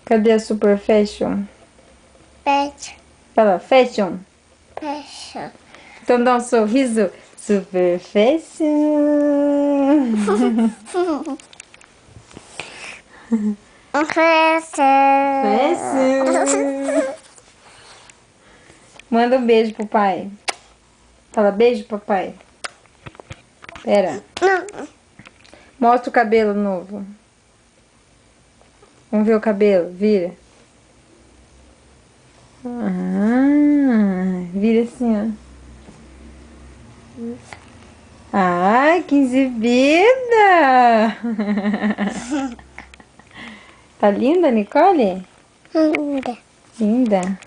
Cadê a Super Fashion? Fecha. Fala, Fashion. Fecha. Então dá um sorriso. Super Fashion. Fecha. Fashion. Manda um beijo pro pai. Fala, beijo, papai. Pera. Mostra o cabelo novo. Vamos ver o cabelo. Vira. Vira assim, ó. Ai, que exibida! Tá linda, Nicole? Linda. Linda.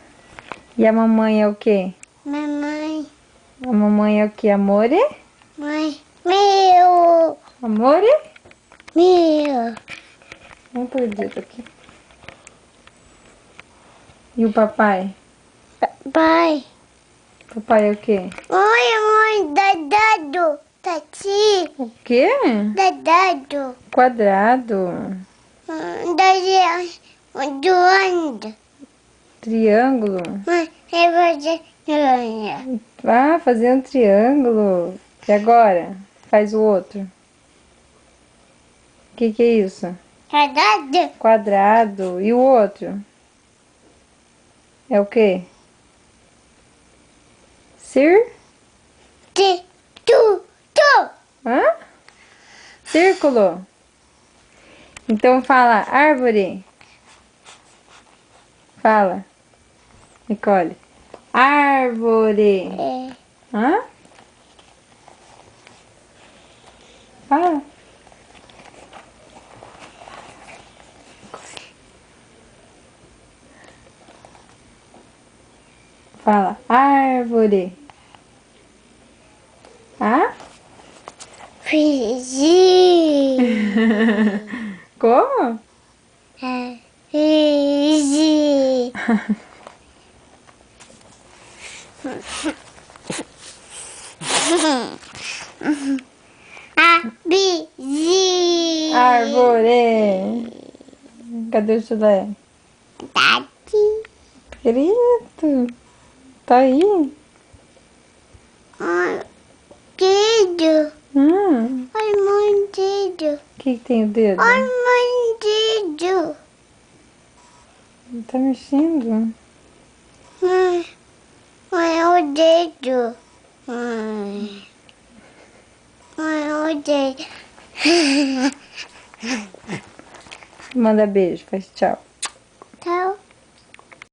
E a mamãe é o quê? Mamãe. A mamãe é o quê? Amore? Mãe. Meu. Amore? Meu. Vamos pôr o dedo aqui. E o papai? Pai. Papai é o quê? Mãe, dadado. Tati. O quê? Dadado. Quadrado. Dadado. Doando. Triângulo. Mãe, eu vou dizer. Ah, fazer um triângulo. E agora? Faz o outro. O que é isso? Dadado. Quadrado. E o outro? É o quê? Cir? Tu. Hã? Círculo. Então fala árvore. Fala, Nicole. Árvore. É. Hã? Fala. Fala, árvore. Ah? Fiji. Como? Fiji. Abizi. Árvore. Cadê o chulé? Tati. Querido. Tá aí. Dedo. O Ai, dedo. que tem o dedo? Ai, dedo. Tá mexendo. Mãe, o dedo. Mãe, o dedo. Manda beijo, faz tchau.